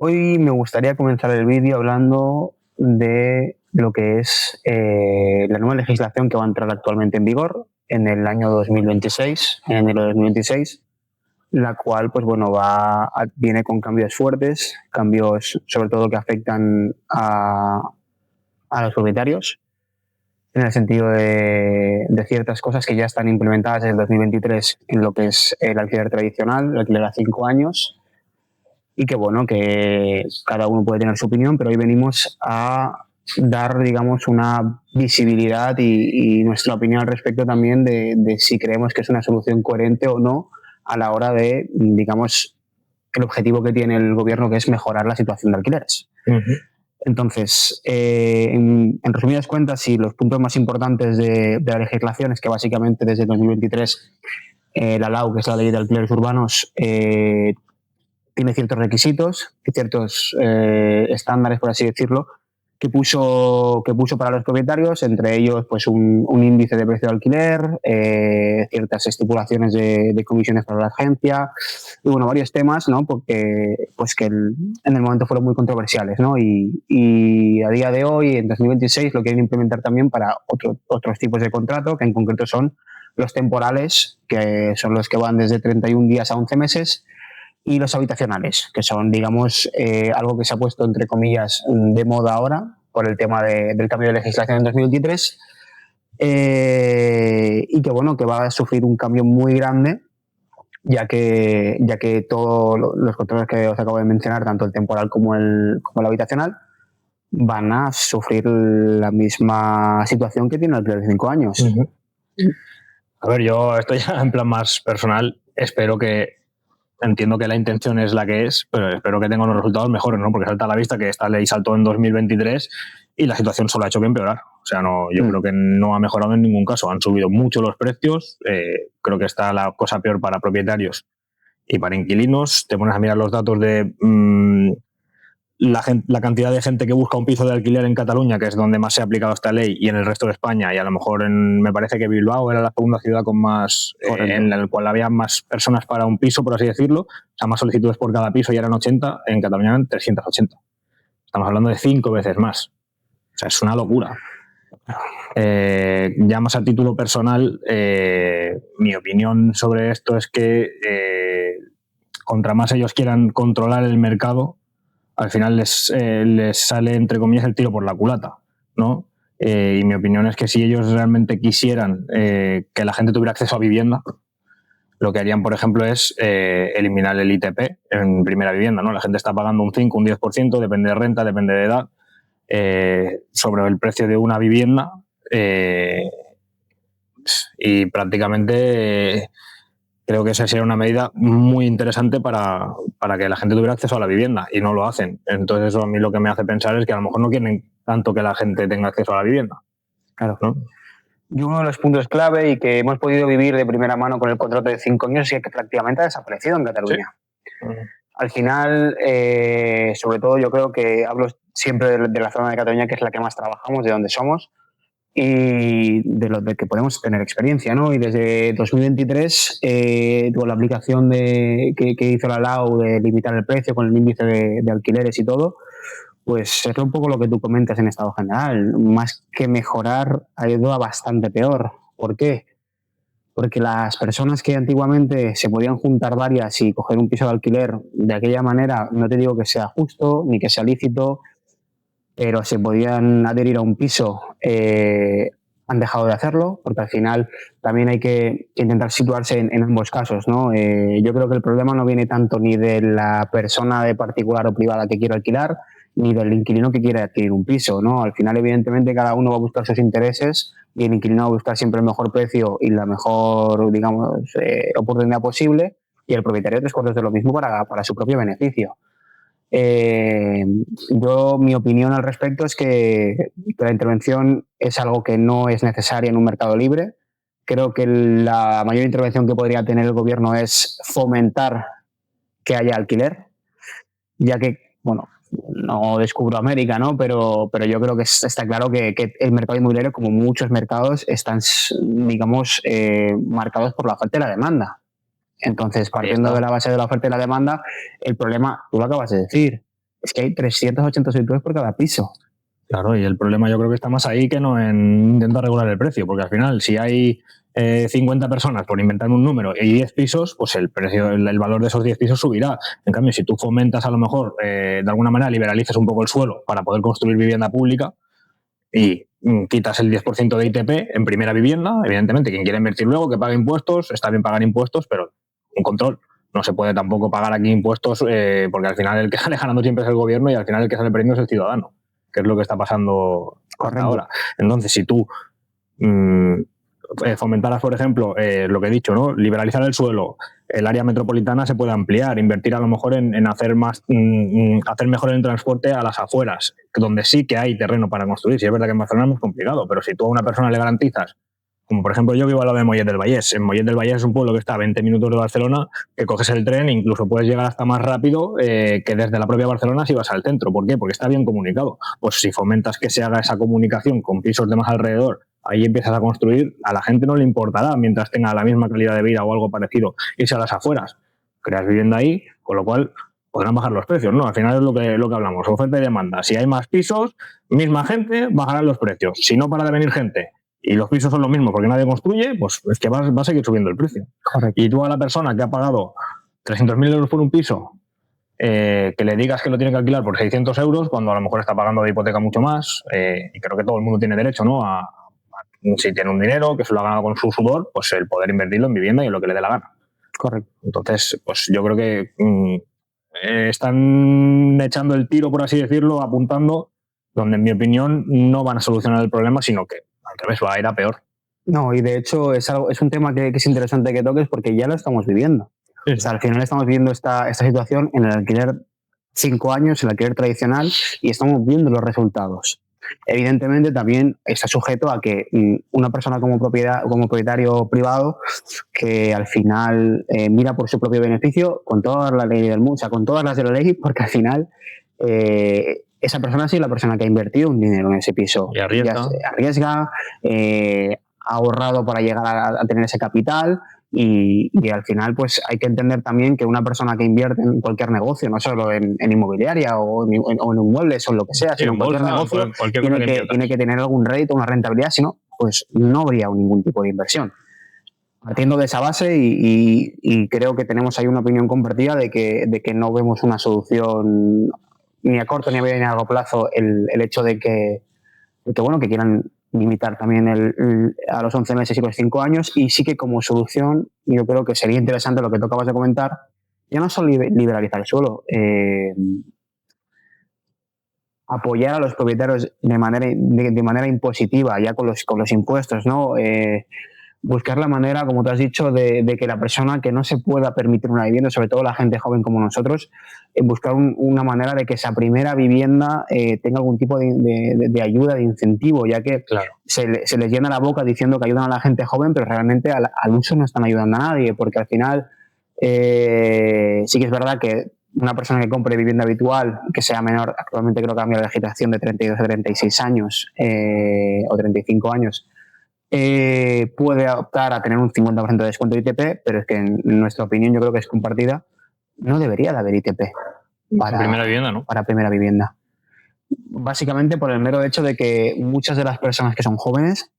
Hoy me gustaría comenzar el vídeo hablando de lo que es la nueva legislación que va a entrar actualmente en vigor en el año 2026, en enero de 2026, la cual, pues bueno, viene con cambios fuertes, cambios sobre todo que afectan a los propietarios, en el sentido de ciertas cosas que ya están implementadas desde el 2023 en lo que es el alquiler tradicional, el alquiler a 5 años, y que bueno, que cada uno puede tener su opinión, pero hoy venimos a dar, digamos, una visibilidad y nuestra opinión al respecto también de si creemos que es una solución coherente o no a la hora de, digamos, el objetivo que tiene el gobierno, que es mejorar la situación de alquileres. Entonces, en resumidas cuentas, y los puntos más importantes de la legislación es que básicamente desde 2023 la LAU, que es la Ley de Alquileres Urbanos, tiene ciertos requisitos, ciertos estándares, por así decirlo, que puso para los propietarios, entre ellos pues un índice de precio de alquiler, ciertas estipulaciones de comisiones para la agencia y bueno, varios temas, ¿no? Porque pues que en el momento fueron muy controversiales, ¿no? Y a día de hoy, en 2026, lo quieren implementar también para otros tipos de contrato, que en concreto son los temporales, que son los que van desde 31 días a 11 meses, y los habitacionales, que son, digamos, algo que se ha puesto, entre comillas, de moda ahora por el tema del cambio de legislación en 2023, y que, bueno, que va a sufrir un cambio muy grande, ya que todos los contratos que os acabo de mencionar, tanto el temporal como el habitacional, van a sufrir la misma situación que tiene el alquiler de 5 años. A ver, yo esto ya en plan más personal, entiendo que la intención es la que es, pero espero que tenga unos resultados mejores, ¿no? Porque salta a la vista que esta ley saltó en 2023 y la situación solo ha hecho que empeorar. O sea, yo creo que no ha mejorado en ningún caso. Han subido mucho los precios, creo que está la cosa peor para propietarios y para inquilinos. Te pones a mirar los datos de la cantidad de gente que busca un piso de alquiler en Cataluña, que es donde más se ha aplicado esta ley, y en el resto de España, y a lo mejor me parece que Bilbao era la segunda ciudad con más, en la cual había más personas para un piso, por así decirlo, o sea, más solicitudes por cada piso, y eran 80, en Cataluña eran 380. Estamos hablando de 5 veces más. O sea, es una locura. Ya más a título personal, mi opinión sobre esto es que contra más ellos quieran controlar el mercado, al final les sale, entre comillas, el tiro por la culata, ¿no? Y mi opinión es que si ellos realmente quisieran que la gente tuviera acceso a vivienda, lo que harían, por ejemplo, es eliminar el ITP en primera vivienda, ¿no? La gente está pagando un 5, un 10%, depende de renta, depende de edad, sobre el precio de una vivienda, y prácticamente creo que esa sería una medida muy interesante para que la gente tuviera acceso a la vivienda, y no lo hacen. Entonces eso a mí lo que me hace pensar es que a lo mejor no quieren tanto que la gente tenga acceso a la vivienda. Claro, ¿no? Y uno de los puntos clave y que hemos podido vivir de primera mano con el contrato de 5 años es que prácticamente ha desaparecido en Cataluña. Sí. Al final, sobre todo yo creo que hablo siempre de la zona de Cataluña, que es la que más trabajamos, de donde somos, y de que podemos tener experiencia, ¿no? Y desde 2023, con la aplicación que hizo la LAU de limitar el precio con el índice de alquileres y todo, pues es un poco lo que tú comentas en estado general. Más que mejorar, ha ido a bastante peor. ¿Por qué? Porque las personas que antiguamente se podían juntar varias y coger un piso de alquiler de aquella manera, no te digo que sea justo ni que sea lícito, pero se podían adherir a un piso, han dejado de hacerlo, porque al final también hay que intentar situarse en ambos casos, ¿no? Yo creo que el problema no viene tanto ni de la persona de particular o privada que quiere alquilar, ni del inquilino que quiere adquirir un piso, ¿no? Al final, evidentemente, cada uno va a buscar sus intereses y el inquilino va a buscar siempre el mejor precio y la mejor, digamos, oportunidad posible, y el propietario 3/4 de lo mismo para su propio beneficio. Mi opinión al respecto es que la intervención es algo que no es necesaria en un mercado libre. Creo que la mayor intervención que podría tener el gobierno es fomentar que haya alquiler, ya que, bueno, no descubro América, ¿no? Pero yo creo que está claro que el mercado inmobiliario, como muchos mercados, están, digamos, marcados por la falta de la demanda. Entonces, partiendo de la base de la oferta y la demanda, el problema, tú lo acabas de decir, es que hay 380 solicitudes por cada piso. Claro, y el problema yo creo que está más ahí que no en intentar regular el precio, porque al final si hay 50 personas, por inventar un número, y 10 pisos, pues el precio, el valor de esos 10 pisos subirá. En cambio, si tú fomentas a lo mejor, de alguna manera liberalizas un poco el suelo para poder construir vivienda pública y quitas el 10% de ITP en primera vivienda, evidentemente quien quiera invertir luego que pague impuestos, está bien pagar impuestos, pero un control. No se puede tampoco pagar aquí impuestos porque al final el que sale ganando siempre es el gobierno y al final el que sale perdiendo es el ciudadano, que es lo que está pasando hasta ahora. Entonces, si tú fomentaras, por ejemplo, lo que he dicho, ¿no? Liberalizar el suelo, el área metropolitana se puede ampliar, invertir a lo mejor en hacer más, hacer mejor el transporte a las afueras, donde sí que hay terreno para construir. Si es verdad que en Barcelona es muy complicado, pero si tú a una persona le garantizas, como por ejemplo yo vivo al lado de Mollet del Vallès. En Mollet del Vallès es un pueblo que está a 20 minutos de Barcelona, que coges el tren e incluso puedes llegar hasta más rápido que desde la propia Barcelona si vas al centro. ¿Por qué? Porque está bien comunicado. Pues si fomentas que se haga esa comunicación con pisos de más alrededor, ahí empiezas a construir, a la gente no le importará mientras tenga la misma calidad de vida o algo parecido irse a las afueras. Creas vivienda ahí, con lo cual podrán bajar los precios, ¿no? Al final es lo que hablamos, oferta y demanda. Si hay más pisos, misma gente, bajarán los precios. Si no para de venir gente y los pisos son los mismos porque nadie construye, pues es que va a seguir subiendo el precio. Correcto. Y tú a la persona que ha pagado 300.000 euros por un piso, que le digas que lo tiene que alquilar por 600 euros, cuando a lo mejor está pagando de hipoteca mucho más, y creo que todo el mundo tiene derecho, ¿no? Si tiene un dinero que se lo ha ganado con su sudor, pues el poder invertirlo en vivienda y en lo que le dé la gana. Correcto. Entonces, pues yo creo que están echando el tiro, por así decirlo, apuntando donde, en mi opinión, no van a solucionar el problema, sino que al revés, va a ir a peor. No, y de hecho es un tema que es interesante que toques porque ya lo estamos viviendo. Sí. O sea, al final estamos viviendo esta situación en el alquiler 5 años, el alquiler tradicional, y estamos viendo los resultados. Evidentemente también está sujeto a que una persona como propietario privado que al final mira por su propio beneficio con todas las leyes del mundo, o sea, con todas las de la ley, porque al final esa persona sí es la persona que ha invertido un dinero en ese piso. Y arriesga, ha ahorrado para llegar a tener ese capital. Y al final pues hay que entender también que una persona que invierte en cualquier negocio, no solo en inmobiliaria o en inmuebles o en lo que sea, sí, sino en cualquier negocio, tiene que tener algún rédito, una rentabilidad, si no, pues no habría ningún tipo de inversión. Partiendo de esa base y creo que tenemos ahí una opinión compartida de que no vemos una solución ni a corto ni a medio ni a largo plazo el hecho de que quieran limitar también a los 11 meses y los 5 años, y sí que como solución yo creo que sería interesante lo que tú acabas de comentar, ya no solo liberalizar el suelo, apoyar a los propietarios de manera impositiva, ya con los impuestos, ¿no? Buscar la manera, como tú has dicho, de que la persona que no se pueda permitir una vivienda, sobre todo la gente joven como nosotros, buscar una manera de que esa primera vivienda tenga algún tipo de ayuda, de incentivo, ya que claro, se les llena la boca diciendo que ayudan a la gente joven, pero realmente al uso no están ayudando a nadie, porque al final sí que es verdad que una persona que compre vivienda habitual, que sea menor, actualmente creo que cambia la legislación de 32 a 36 años o 35 años, puede optar a tener un 50% de descuento de ITP, pero es que en nuestra opinión, yo creo que es compartida, no debería de haber ITP para primera vivienda, ¿no? Para primera vivienda. Básicamente por el mero hecho de que muchas de las personas que son jóvenes,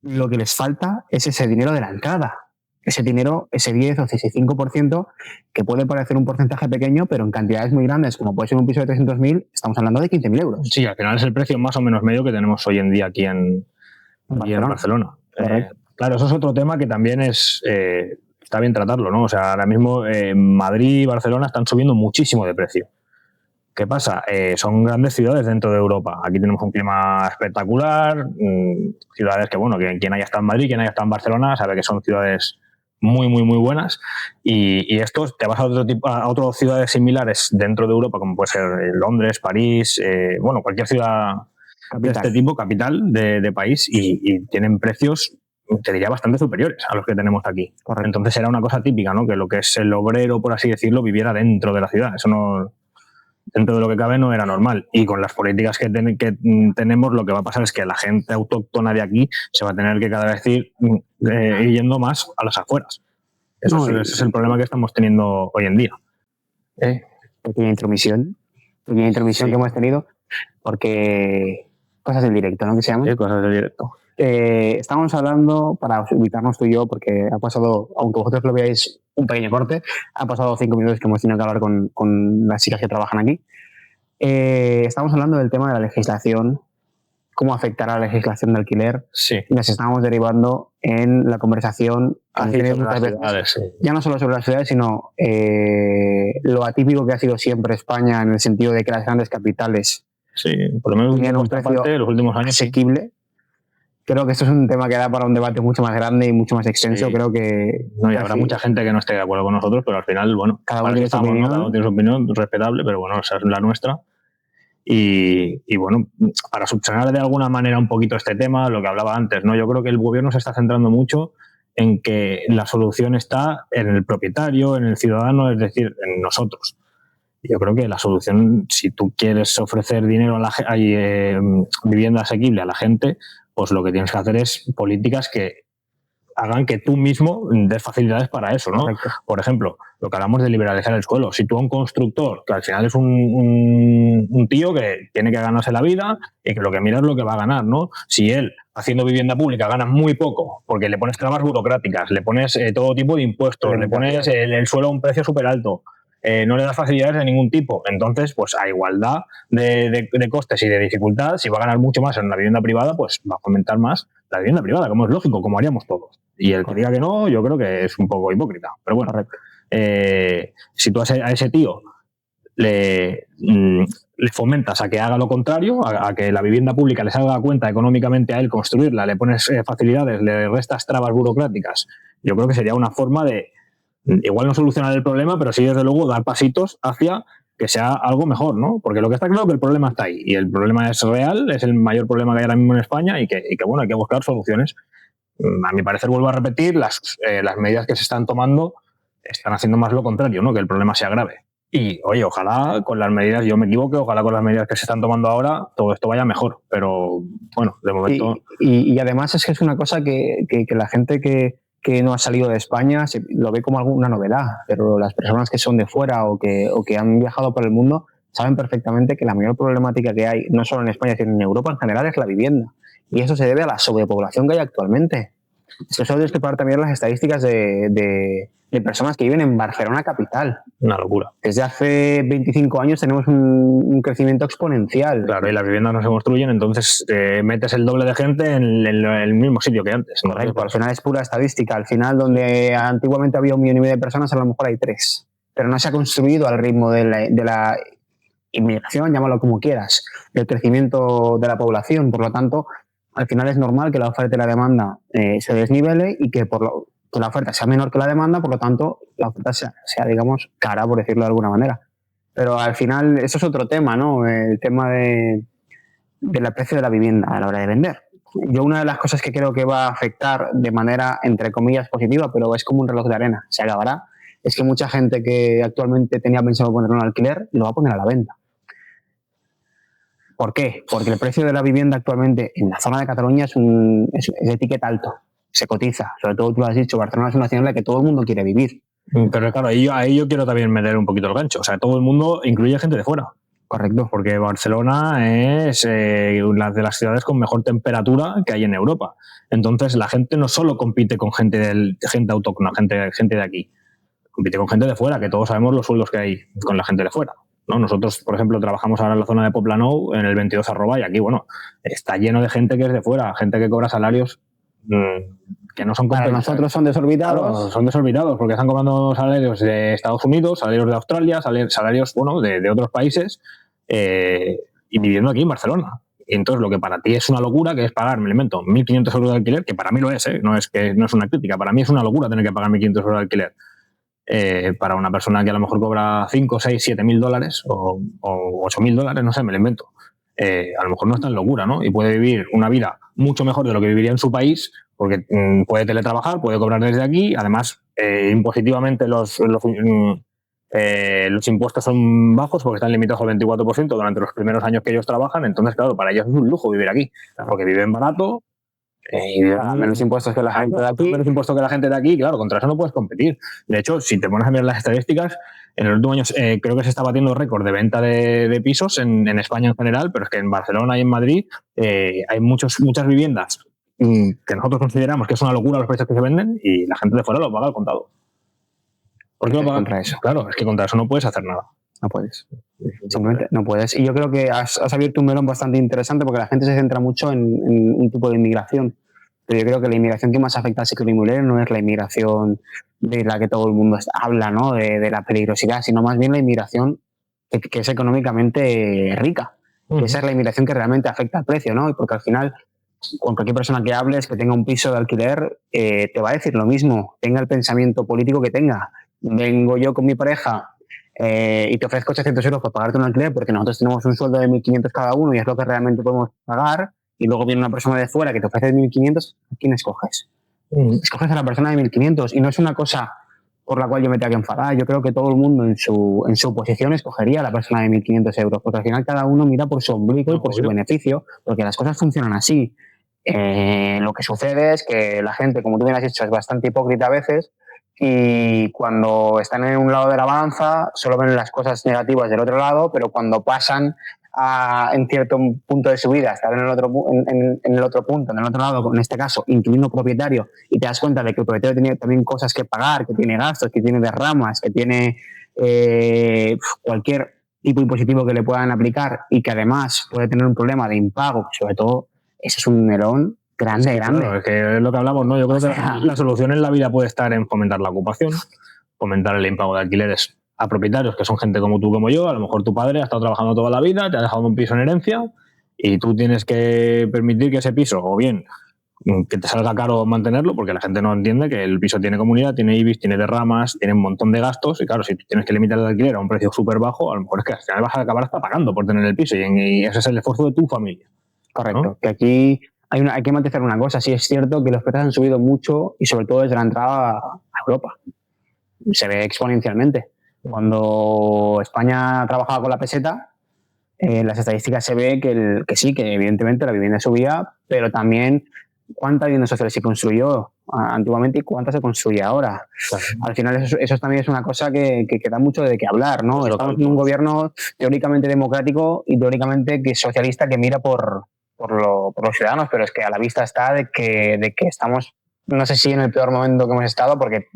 lo que les falta es ese dinero de la entrada. Ese dinero, ese 10 o 65%, que puede parecer un porcentaje pequeño, pero en cantidades muy grandes, como puede ser un piso de 300.000, estamos hablando de 15.000 euros. Sí, al final es el precio más o menos medio que tenemos hoy en día aquí en Barcelona. Claro, eso es otro tema que también está bien tratarlo, ¿no? O sea, ahora mismo Madrid y Barcelona están subiendo muchísimo de precio. ¿Qué pasa? Son grandes ciudades dentro de Europa. Aquí tenemos un clima espectacular, ciudades que, bueno, que quien haya estado en Madrid, quien haya estado en Barcelona, sabe que son ciudades muy, muy, muy buenas. Y esto, te vas a otras ciudades similares dentro de Europa, como puede ser Londres, París, bueno, cualquier ciudad de este tipo, capital de país, y tienen precios, te diría, bastante superiores a los que tenemos aquí. Correcto. Entonces era una cosa típica, ¿no? Que lo que es el obrero, por así decirlo, viviera dentro de la ciudad. Eso no, dentro de lo que cabe, no era normal. Y con las políticas que tenemos, lo que va a pasar es que la gente autóctona de aquí se va a tener que cada vez ir yendo más a las afueras. Ese es el problema que estamos teniendo hoy en día. Pequeña intromisión. pequeña intermisión que hemos tenido, porque cosas del directo, ¿no? Que se llaman. Sí, cosas del directo. Estamos hablando, para ubicarnos tú y yo, porque ha pasado, aunque vosotros lo veáis un pequeño corte, ha pasado 5 minutos que hemos tenido que hablar con las chicas que trabajan aquí. Estamos hablando del tema de la legislación, cómo afectará la legislación de alquiler. Sí. Y nos estamos derivando en la conversación ya no solo sobre las ciudades, sino lo atípico que ha sido siempre España, en el sentido de que las grandes capitales por lo menos tienen un precio los últimos años asequible. Creo que esto es un tema que da para un debate mucho más grande y mucho más extenso. Creo que y habrá mucha gente que no esté de acuerdo con nosotros, pero al final, bueno, cada uno tiene su opinión. Cada uno tiene su opinión respetable, pero bueno, esa es la nuestra. Y bueno, para subsanar de alguna manera un poquito este tema, lo que hablaba antes, ¿no? Yo creo que el gobierno se está centrando mucho en que la solución está en el propietario, en el ciudadano, es decir, en nosotros. Yo creo que la solución, si tú quieres ofrecer dinero a vivienda asequible a la gente, pues lo que tienes que hacer es políticas que hagan que tú mismo des facilidades para eso, ¿no? Correcto. Por ejemplo, lo que hablamos de liberalizar el suelo. Si tú a un constructor, que al final es un tío que tiene que ganarse la vida y que lo que mira es lo que va a ganar, ¿no? Si él, haciendo vivienda pública, gana muy poco porque le pones trabas burocráticas, le pones todo tipo de impuestos, le pones el suelo a un precio súper alto, no le das facilidades de ningún tipo. Entonces, pues a igualdad de costes y de dificultad, si va a ganar mucho más en una vivienda privada, pues va a fomentar más la vivienda privada, como es lógico, como haríamos todos. Y el que diga que no, yo creo que es un poco hipócrita. Pero bueno, si tú a ese tío le fomentas a que haga lo contrario, a que la vivienda pública le salga a cuenta económicamente a él construirla, le pones facilidades, le restas trabas burocráticas, yo creo que sería una forma de, igual no solucionar el problema, pero sí desde luego dar pasitos hacia que sea algo mejor, ¿no? Porque lo que está claro es que el problema está ahí y el problema es real, es el mayor problema que hay ahora mismo en España y que bueno, hay que buscar soluciones. A mi parecer, vuelvo a repetir, las medidas que se están tomando están haciendo más lo contrario, ¿no? Que el problema sea grave. Y, oye, ojalá con las medidas, yo me equivoque, ojalá con las medidas que se están tomando ahora todo esto vaya mejor. Pero, bueno, de momento... Y además es que es una cosa que la gente que no ha salido de España lo ve como alguna novedad, pero las personas que son de fuera o que han viajado por el mundo saben perfectamente que la mayor problemática que hay, no solo en España, sino en Europa en general, es la vivienda. Y eso se debe a la sobrepoblación que hay actualmente. Es que solo tienes que parar también las estadísticas de personas que viven en Barcelona capital. Una locura. Desde hace 25 años tenemos un crecimiento exponencial. Claro, y las viviendas no se construyen, entonces metes el doble de gente en el mismo sitio que antes. Correcto, al final es pura estadística. Al final, donde antiguamente había 1,5 millones de personas, a lo mejor hay 3. Pero no se ha construido al ritmo de la inmigración, llámalo como quieras, del crecimiento de la población. Por lo tanto, al final es normal que la oferta y la demanda se desnivele y que que la oferta sea menor que la demanda, por lo tanto, la oferta sea, digamos, cara, por decirlo de alguna manera. Pero al final, eso es otro tema, ¿no? El tema del precio de la vivienda a la hora de vender. Yo una de las cosas que creo que va a afectar de manera, entre comillas, positiva, pero es como un reloj de arena, se acabará, es que mucha gente que actualmente tenía pensado ponerlo en alquiler, lo va a poner a la venta. ¿Por qué? Porque el precio de la vivienda actualmente en la zona de Cataluña es de etiqueta alto, se cotiza. Sobre todo, tú lo has dicho, Barcelona es una ciudad en la que todo el mundo quiere vivir. Pero claro, ahí yo quiero también meter un poquito el gancho. O sea, todo el mundo incluye gente de fuera. Correcto. Porque Barcelona es una de las ciudades con mejor temperatura que hay en Europa. Entonces, la gente no solo compite con gente autóctona, gente de aquí. Compite con gente de fuera, que todos sabemos los sueldos que hay con la gente de fuera, ¿no? Nosotros, por ejemplo, trabajamos ahora en la zona de Poblenou, en el 22 @ y aquí, bueno, está lleno de gente que es de fuera, gente que cobra salarios que no son para nosotros son desorbitados. Claro, son desorbitados porque están cobrando salarios de Estados Unidos, salarios de Australia, salarios bueno, de otros países y viviendo aquí en Barcelona. Y entonces lo que para ti es una locura, que es pagar, me invento, 1.500 euros de alquiler, que para mí lo es, no es una crítica, para mí es una locura tener que pagar 1.500 euros de alquiler. Para una persona que a lo mejor cobra 5, 6, 7.000 dólares o 8.000 dólares, no sé, me lo invento. A lo mejor no es tan locura, ¿no? Y puede vivir una vida mucho mejor de lo que viviría en su país, porque puede teletrabajar, puede cobrar desde aquí. Además, impositivamente los impuestos son bajos porque están limitados al 24% durante los primeros años que ellos trabajan. Entonces, claro, para ellos es un lujo vivir aquí, porque viven barato. Y menos impuestos que la gente de aquí. Menos impuestos que la gente de aquí, claro, contra eso no puedes competir. De hecho, si te pones a mirar las estadísticas, En el último año creo que se está batiendo récord de venta de pisos en España en general, pero es que en Barcelona y en Madrid hay muchas viviendas que nosotros consideramos que es una locura los precios que se venden y la gente de fuera lo paga al contado. ¿Por qué lo paga? Contra eso? Claro, es que contra eso no puedes hacer nada. No puedes. Simplemente no puedes. Y yo creo que has abierto un melón bastante interesante porque la gente se centra mucho en un tipo de inmigración. Pero yo creo que la inmigración que más afecta al sector inmobiliario no es la inmigración de la que todo el mundo habla, ¿no? De la peligrosidad, sino más bien la inmigración que es económicamente rica. Esa es la inmigración que realmente afecta al precio, ¿no? Y porque al final, con cualquier persona que hables, que tenga un piso de alquiler, te va a decir lo mismo, tenga el pensamiento político que tenga. Vengo yo con mi pareja y te ofrezco 800 euros por pagarte un alquiler porque nosotros tenemos un sueldo de 1.500 cada uno y es lo que realmente podemos pagar, y luego viene una persona de fuera que te ofrece 1.500, ¿a quién escoges? Escoges a la persona de 1.500, y no es una cosa por la cual yo me tenga que enfadar. Yo creo que todo el mundo en su posición escogería a la persona de 1.500 euros, porque al final cada uno mira por su ombligo y por su beneficio, porque las cosas funcionan así. Lo que sucede es que la gente, como tú bien has dicho, es bastante hipócrita a veces, y cuando están en un lado de la balanza solo ven las cosas negativas del otro lado, pero cuando pasan en cierto punto de su vida estar en el otro punto, en el otro lado, en este caso inquilino propietario, y te das cuenta de que el propietario tiene también cosas que pagar, que tiene gastos, que tiene derramas, que tiene cualquier tipo impositivo que le puedan aplicar, y que además puede tener un problema de impago, sobre todo, ese es un melón grande. Claro, es que es lo que hablamos, ¿no? Yo creo que la solución en la vida puede estar en fomentar la ocupación, fomentar el impago de alquileres a propietarios, que son gente como tú, como yo. A lo mejor tu padre ha estado trabajando toda la vida, te ha dejado un piso en herencia y tú tienes que permitir que ese piso, o bien que te salga caro mantenerlo, porque la gente no entiende que el piso tiene comunidad, tiene IBIS, tiene derramas, tiene un montón de gastos, y claro, si tú tienes que limitar el alquiler a un precio súper bajo, a lo mejor es que al final vas a acabar hasta pagando por tener el piso, y ese es el esfuerzo de tu familia. Correcto, ¿no? Que aquí hay que matizar una cosa. Sí es cierto que los precios han subido mucho, y sobre todo desde la entrada a Europa. Se ve exponencialmente. Cuando España trabajaba con la peseta, en las estadísticas se ve que sí, que evidentemente la vivienda subía, pero también cuánta vivienda social se construyó antiguamente y cuánta se construye ahora. Claro. Al final eso también es una cosa que da mucho de qué hablar, ¿no? Pues estamos en un gobierno teóricamente democrático y teóricamente que socialista, que mira por los ciudadanos, pero es que a la vista está de que estamos, no sé si en el peor momento que hemos estado, porque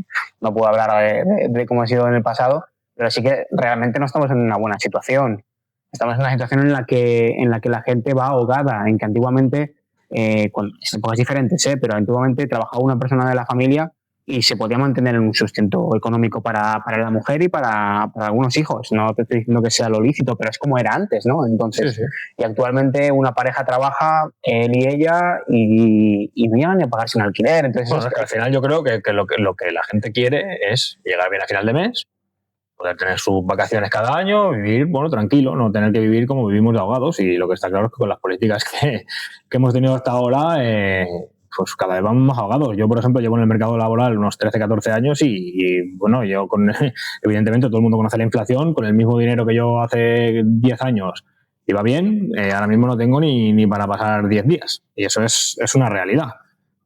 no puedo hablar de cómo ha sido en el pasado, pero sí que realmente no estamos en una buena situación. Estamos en una situación en la que la gente va ahogada, en que antiguamente, con épocas diferentes, pero antiguamente trabajaba una persona de la familia y se podía mantener en un sustento económico para la mujer y para algunos hijos. No te estoy diciendo que sea lo lícito, pero es como era antes, ¿no? Entonces, sí. Y actualmente una pareja trabaja, él y ella, y no llegan ni a pagarse un alquiler. Entonces, bueno, es que al final yo creo que lo que la gente quiere es llegar bien a final de mes, poder tener sus vacaciones cada año, vivir, bueno, tranquilo, no tener que vivir como vivimos de ahogados. Y lo que está claro es que con las políticas que hemos tenido hasta ahora, pues cada vez vamos más ahogados. Yo, por ejemplo, llevo en el mercado laboral unos 13, 14 años y bueno, yo evidentemente todo el mundo conoce la inflación, con el mismo dinero que yo hace 10 años iba bien, ahora mismo no tengo ni para pasar 10 días. Y eso es una realidad,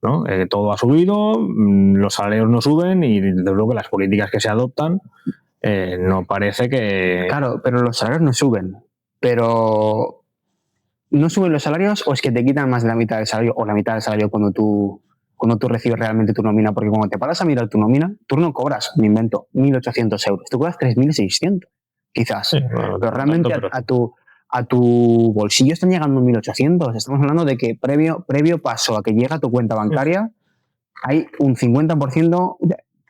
¿no? Todo ha subido, los salarios no suben y desde luego las políticas que se adoptan no parece que... Claro, pero los salarios no suben. Pero ¿no suben los salarios o es que te quitan más de la mitad del salario o la mitad del salario cuando tú recibes realmente tu nómina? Porque cuando te paras a mirar tu nómina, tú no cobras, me invento, 1.800 euros. Tú cobras 3.600, quizás. Sí, bueno, pero realmente a tu bolsillo están llegando 1.800. Estamos hablando de que previo paso a que llega a tu cuenta bancaria, hay un 50%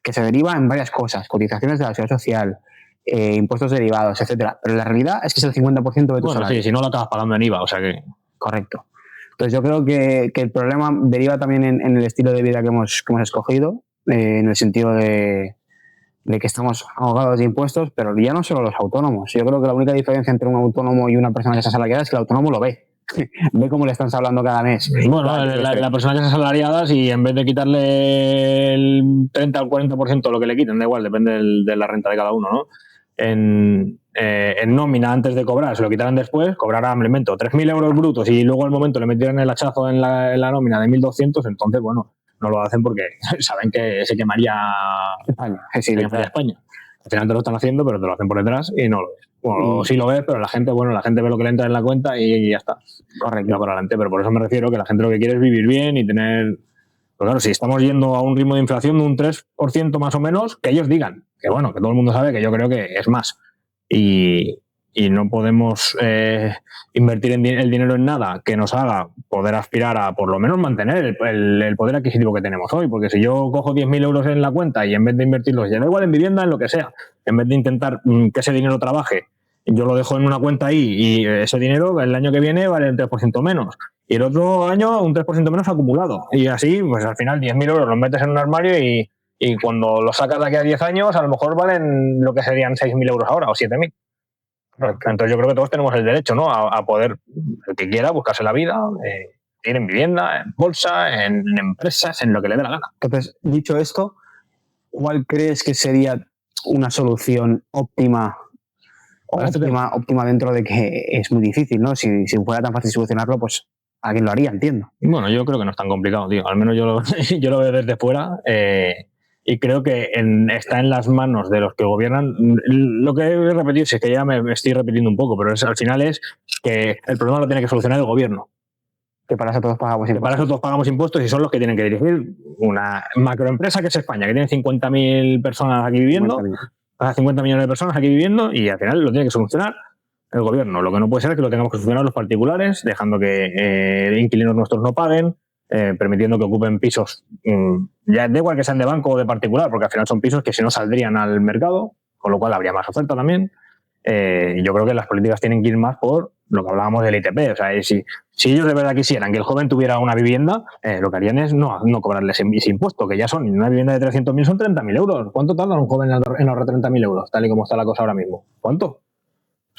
que se deriva en varias cosas: cotizaciones de la seguridad social, impuestos derivados, etcétera. Pero la realidad es que es el 50% de tu salario. Sí, si no lo acabas pagando en IVA, o sea que... Correcto. Entonces yo creo que el problema deriva también en el estilo de vida que hemos escogido, en el sentido de que estamos ahogados de impuestos, pero ya no solo los autónomos. Yo creo que la única diferencia entre un autónomo y una persona que está asalariada es que el autónomo lo ve. Ve cómo le están hablando cada mes. Bueno, la persona que es asalariada, si en vez de quitarle el 30 al 40% de lo que le quiten, da igual, depende de la renta de cada uno, ¿no? En nómina antes de cobrar, se lo quitaran después, cobrará, me invento, 3.000 euros brutos y luego al momento le metieran el hachazo en la nómina de 1.200, entonces, bueno, no lo hacen porque saben que se quemaría España. Sí, España. Al final te lo están haciendo, pero te lo hacen por detrás y no lo ves. Bueno, sí lo ves, pero la gente ve lo que le entra en la cuenta y ya está. Correcto. Va para adelante, pero por eso me refiero que la gente lo que quiere es vivir bien y tener... Pues claro, si estamos yendo a un ritmo de inflación de un 3% más o menos, que ellos digan. Que bueno, que todo el mundo sabe que yo creo que es más. Y no podemos invertir el dinero en nada que nos haga poder aspirar a por lo menos mantener el poder adquisitivo que tenemos hoy. Porque si yo cojo 10.000 euros en la cuenta y en vez de invertirlos, ya da igual en vivienda, en lo que sea, en vez de intentar que ese dinero trabaje, yo lo dejo en una cuenta ahí y ese dinero el año que viene vale un 3% menos. Y el otro año un 3% menos acumulado. Y así, pues al final 10.000 euros los metes en un armario y cuando los sacas de aquí a 10 años, a lo mejor valen lo que serían 6.000 euros ahora o 7.000. Entonces yo creo que todos tenemos el derecho, ¿no?, a poder, el que quiera, buscarse la vida, ir en vivienda, en bolsa, en empresas, en lo que le dé la gana. Entonces, dicho esto, ¿cuál crees que sería una solución óptima dentro de que es muy difícil, ¿no? Si fuera tan fácil solucionarlo, pues alguien lo haría, entiendo. Bueno, yo creo que no es tan complicado, tío. Al menos yo lo veo desde fuera. Y creo que está en las manos de los que gobiernan. Lo que he repetido, si es que ya me estoy repitiendo un poco, pero al final es que el problema lo tiene que solucionar el gobierno. Que para eso todos pagamos impuestos. Que para eso todos pagamos impuestos y son los que tienen que dirigir una macroempresa que es España, que tiene 50.000 personas aquí viviendo, 50 millones de personas aquí viviendo, y al final lo tiene que solucionar el gobierno. Lo que no puede ser es que lo tengamos que solucionar los particulares, dejando que inquilinos nuestros no paguen, permitiendo que ocupen pisos, ya da igual que sean de banco o de particular, porque al final son pisos que si no saldrían al mercado, con lo cual habría más oferta también. Yo creo que las políticas tienen que ir más por lo que hablábamos del ITP. O sea, si ellos de verdad quisieran que el joven tuviera una vivienda, lo que harían es no cobrarles ese impuesto, que ya son, una vivienda de 300.000 son 30.000 euros. ¿Cuánto tarda un joven en ahorrar 30.000 euros, tal y como está la cosa ahora mismo? ¿Cuánto?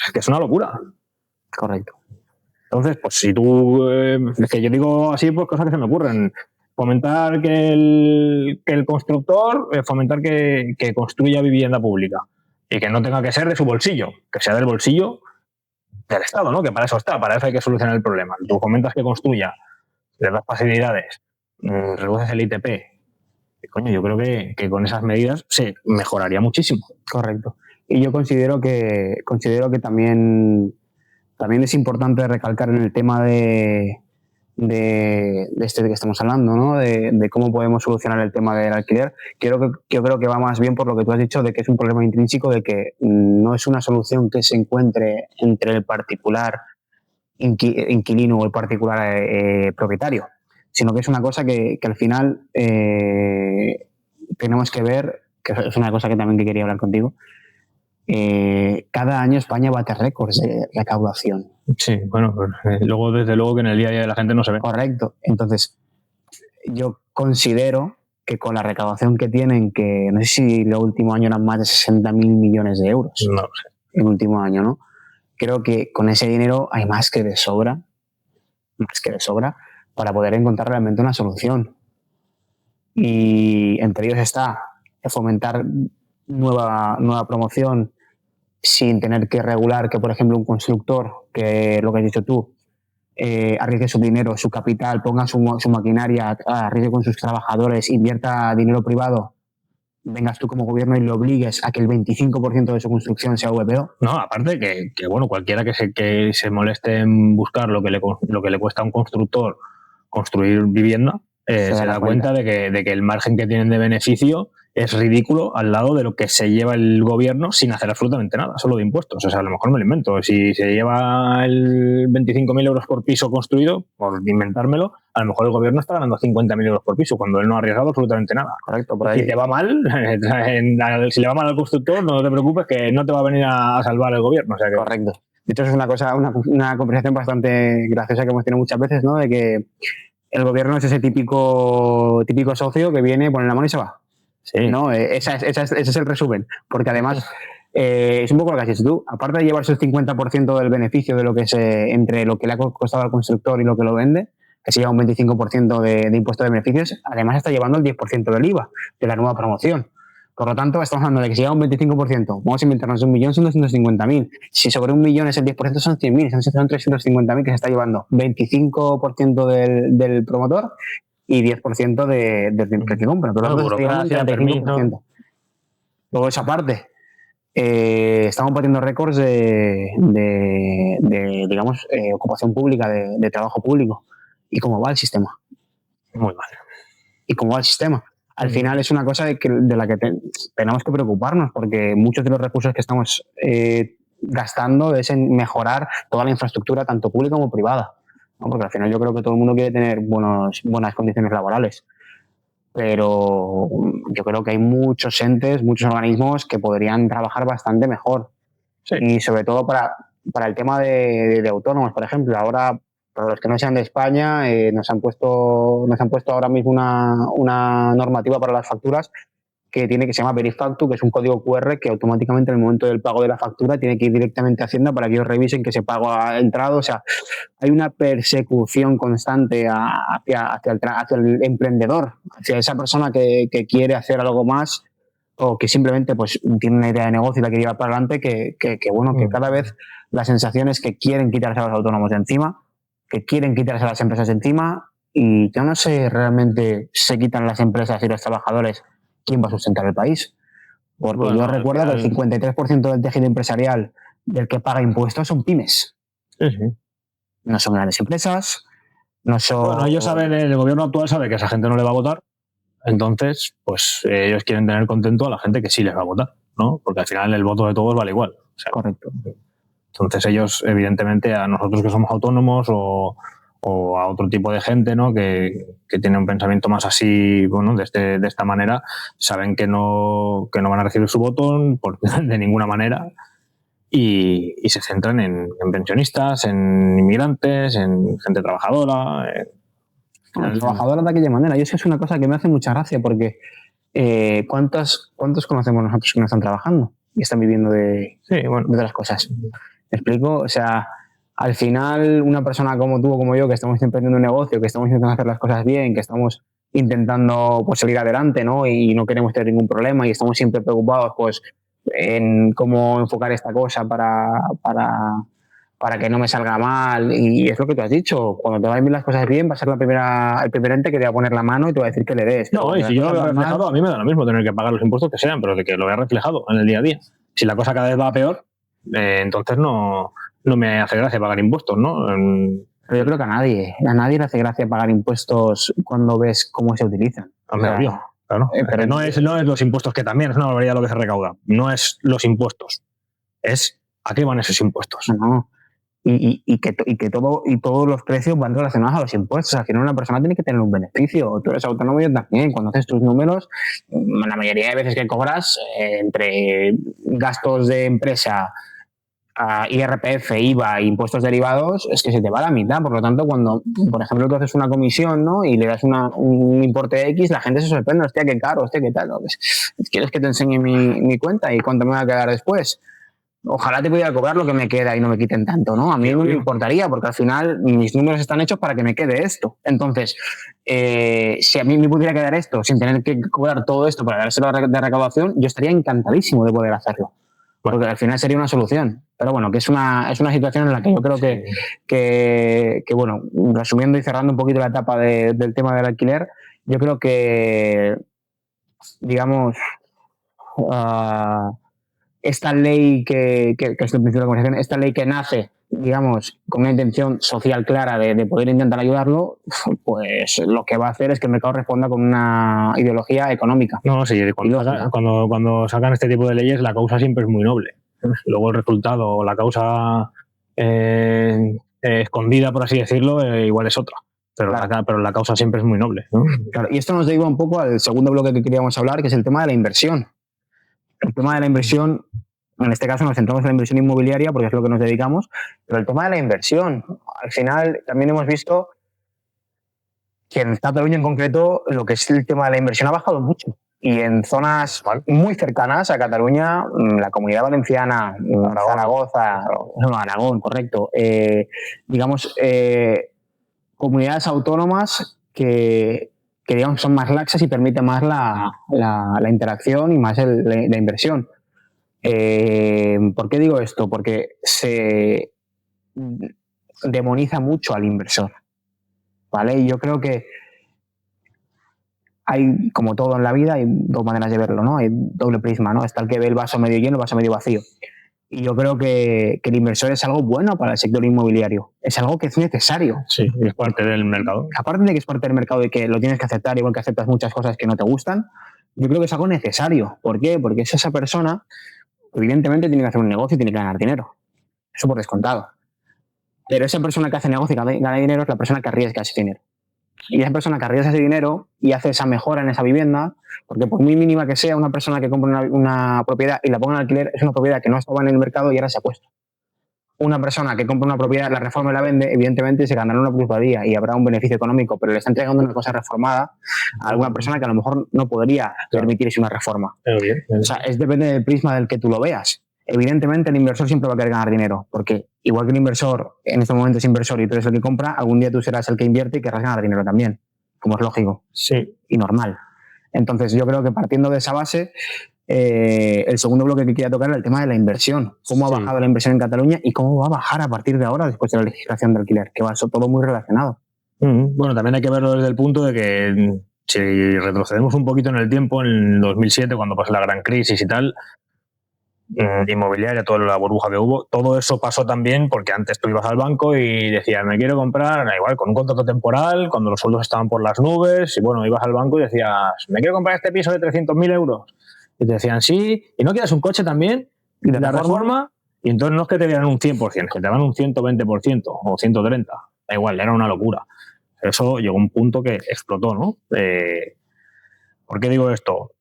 Es que es una locura. Correcto. Entonces, pues si tú... es que yo digo así, pues cosas que se me ocurren. Fomentar que el constructor, fomentar que construya vivienda pública y que no tenga que ser de su bolsillo, que sea del bolsillo del Estado, ¿no? Que para eso está, para eso hay que solucionar el problema. Tú fomentas que construya, le das facilidades, reduces el ITP. Y, coño, yo creo que con esas medidas se mejoraría muchísimo. Correcto. Y yo considero que también es importante recalcar en el tema de este de que estamos hablando, ¿no? De cómo podemos solucionar el tema del alquiler. Yo creo que va más bien por lo que tú has dicho, de que es un problema intrínseco, de que no es una solución que se encuentre entre el particular inquilino o el particular propietario, sino que es una cosa que al final tenemos que ver, que es una cosa que también quería hablar contigo. Cada año España bate récords de recaudación. Sí, bueno, pues, luego desde luego que en el día a día de la gente no se ve. Correcto. Entonces, yo considero que con la recaudación que tienen, que no sé si el último año eran más de 60.000 millones de euros. No lo sé. El último año, ¿no? Creo que con ese dinero hay más que de sobra para poder encontrar realmente una solución. Y entre ellos está fomentar nueva promoción sin tener que regular que, por ejemplo, un constructor, que lo que has dicho tú, arriesgue su dinero, su capital, ponga su maquinaria, arriesgue con sus trabajadores, invierta dinero privado, vengas tú como gobierno y le obligues a que el 25% de su construcción sea VPO. No, aparte que bueno, cualquiera que se moleste en buscar lo que le cuesta a un constructor construir vivienda, se da cuenta de que el margen que tienen de beneficio es ridículo al lado de lo que se lleva el gobierno sin hacer absolutamente nada, solo de impuestos. O sea, a lo mejor me lo invento. Si se lleva el 25.000 euros por piso construido, por inventármelo, a lo mejor el gobierno está ganando 50.000 euros por piso, cuando él no ha arriesgado absolutamente nada. Correcto, por ahí. Si te va mal, si le va mal al constructor, no te preocupes, que no te va a venir a salvar el gobierno. O sea que... Correcto. De hecho, es una conversación bastante graciosa que hemos tenido muchas veces, ¿no? De que el gobierno es ese típico socio que viene, pone la mano y se va. Sí. ¿No? Ese es el resumen. Porque además, es un poco lo que has dicho tú. Aparte de llevarse el 50% del beneficio de lo que entre lo que le ha costado al constructor y lo que lo vende, que se lleva un 25% de impuesto de beneficios, además está llevando el 10% del IVA de la nueva promoción. Por lo tanto, estamos hablando de que si lleva un 25%, vamos a inventarnos 1.000.000, son 250.000. Si sobre 1.000.000 es el 10%, son 100.000, son 350.000 que se está llevando. 25% del promotor y 10% del que compra. Pero no, está llevando el 35%. Luego esa parte, estamos batiendo récords digamos, ocupación pública, de trabajo público. ¿Y cómo va el sistema? Muy mal. ¿Y cómo va el sistema? Al final es una cosa de la que tenemos que preocuparnos, porque muchos de los recursos que estamos gastando es en mejorar toda la infraestructura, tanto pública como privada, ¿no? Porque al final yo creo que todo el mundo quiere tener buenas condiciones laborales, pero yo creo que hay muchos entes, muchos organismos que podrían trabajar bastante mejor. Sí. Y sobre todo para el tema de autónomos, por ejemplo. Ahora, para los que no sean de España, nos han puesto ahora mismo una normativa para las facturas que se llama Verifactu, que es un código QR que automáticamente en el momento del pago de la factura tiene que ir directamente a Hacienda para que ellos revisen que ese pago ha entrado. O sea, hay una persecución constante hacia el emprendedor, hacia esa persona que quiere hacer algo más, o que simplemente pues tiene una idea de negocio y la quiere llevar para adelante, que cada vez la sensación es que quieren quitarse a los autónomos de encima, que quieren quitarse a las empresas de encima, y yo no sé realmente se quitan las empresas y los trabajadores, ¿quién va a sustentar el país? Porque yo recuerdo que el 53% del tejido empresarial del que paga impuestos son pymes. Sí. No son grandes empresas, no son... Bueno, ellos saben, el gobierno actual sabe que a esa gente no le va a votar, entonces, pues ellos quieren tener contento a la gente que sí les va a votar, ¿no? Porque al final el voto de todos vale igual. O sea, correcto. Entonces ellos, evidentemente, a nosotros que somos autónomos o a otro tipo de gente, ¿no? que tiene un pensamiento más así, bueno, de esta manera, saben que no van a recibir su voto de ninguna manera, y se centran en pensionistas, en inmigrantes, en gente trabajadora. Trabajadora de aquella manera. Y eso es una cosa que me hace mucha gracia, porque ¿cuántos conocemos nosotros que no están trabajando y están viviendo de otras cosas? ¿Me explico? O sea, al final, una persona como tú o como yo, que estamos emprendiendo un negocio, que estamos intentando hacer las cosas bien, que estamos intentando pues salir adelante, ¿no? Y no queremos tener ningún problema y estamos siempre preocupados pues en cómo enfocar esta cosa para que no me salga mal. Y es lo que tú has dicho, cuando te vayan bien las cosas bien, va a ser el primer ente que te va a poner la mano y te va a decir que le des. No, y si yo lo veo reflejado, a mí me da lo mismo tener que pagar los impuestos que sean, pero de que lo vea reflejado en el día a día. Si la cosa cada vez va peor, entonces no me hace gracia pagar impuestos, ¿no? Pero yo creo que a nadie le hace gracia pagar impuestos cuando ves cómo se utilizan. Obvio, claro. Pero no es los impuestos, que también es una barbaridad lo que se recauda. No es los impuestos, es a qué van esos impuestos. No. Y todos los precios van relacionados a los impuestos. Al final una persona tiene que tener un beneficio. Tú eres autónomo y yo también. Cuando haces tus números, la mayoría de veces que cobras, entre gastos de empresa, IRPF, IVA e impuestos derivados, es que se te va la mitad. Por lo tanto, cuando, por ejemplo, tú haces una comisión, ¿no? Y le das un importe X, la gente se sorprende. Hostia, qué caro, hostia, qué tal. ¿Quieres que te enseñe mi cuenta y cuánto me va a quedar después? Ojalá te pudiera cobrar lo que me queda y no me quiten tanto, ¿no? A mí no me importaría, porque al final mis números están hechos para que me quede esto. Entonces, si a mí me pudiera quedar esto sin tener que cobrar todo esto para dárselo de recaudación, yo estaría encantadísimo de poder hacerlo. Porque al final sería una solución. Pero bueno, que es una situación en la que yo creo que bueno, resumiendo y cerrando un poquito la etapa del tema del alquiler, yo creo que, digamos, esta ley que es el principio de la conversación, esta ley que nace, digamos, con una intención social clara de poder intentar ayudarlo, pues lo que va a hacer es que el mercado responda con una ideología económica. No, sí, cuando sacan este tipo de leyes, la causa siempre es muy noble. Luego el resultado o la causa escondida, por así decirlo, igual es otra. Pero, claro, pero la causa siempre es muy noble, ¿no? Claro, y esto nos lleva un poco al segundo bloque que queríamos hablar, que es el tema de la inversión. El tema de la inversión, en este caso nos centramos en la inversión inmobiliaria porque es lo que nos dedicamos, pero el tema de la inversión, al final también hemos visto que en Cataluña en concreto lo que es el tema de la inversión ha bajado mucho. Y en zonas muy cercanas a Cataluña, la Comunidad Valenciana, Zaragoza, Aragón, correcto, digamos, comunidades autónomas que digamos son más laxas y permiten más la interacción y más la inversión. ¿Por qué digo esto? Porque se demoniza mucho al inversor, ¿vale? Y yo creo que hay, como todo en la vida, hay dos maneras de verlo, ¿no? Hay doble prisma, ¿no? Está el que ve el vaso medio lleno, el vaso medio vacío. Y yo creo que el inversor es algo bueno para el sector inmobiliario. Es algo que es necesario. Sí, es parte del mercado. Aparte de que es parte del mercado y que lo tienes que aceptar, igual que aceptas muchas cosas que no te gustan, yo creo que es algo necesario. ¿Por qué? Porque es esa persona, evidentemente, tiene que hacer un negocio y tiene que ganar dinero. Eso por descontado. Pero esa persona que hace negocio y gana dinero es la persona que arriesga ese dinero. Y esa persona que arriesga ese dinero y hace esa mejora en esa vivienda, porque por muy mínima que sea, una persona que compra una propiedad y la ponga en alquiler es una propiedad que no estaba en el mercado y ahora se ha puesto. Una persona que compra una propiedad, la reforma y la vende, evidentemente se ganará una plusvalía y habrá un beneficio económico, pero le está entregando una cosa reformada a alguna persona que a lo mejor no podría permitirse una reforma. Bien. O sea, depende del prisma del que tú lo veas. Evidentemente el inversor siempre va a querer ganar dinero, porque igual que el inversor en este momento es inversor y tú eres el que compra, algún día tú serás el que invierte y querrás ganar dinero también, como es lógico. Sí. Y normal. Entonces yo creo que partiendo de esa base, el segundo bloque que quería tocar era el tema de la inversión. Cómo ha bajado la inversión en Cataluña y cómo va a bajar a partir de ahora después de la legislación de alquiler, que va a ser todo muy relacionado. Bueno, también hay que verlo desde el punto de que si retrocedemos un poquito en el tiempo, en 2007, cuando pasó la gran crisis y tal, inmobiliaria, toda la burbuja que hubo, todo eso pasó también porque antes tú ibas al banco y decías, me quiero comprar, igual, con un contrato temporal, cuando los sueldos estaban por las nubes, y bueno, ibas al banco y decías, me quiero comprar este piso de 300.000 euros. Y te decían, sí, ¿y no quieres un coche también? ¿Y de la reforma? Y entonces no es que te dieran un 100%, que te daban un 120% o 130%. Da igual, era una locura. Eso llegó a un punto que explotó, ¿no? ¿Por qué digo esto?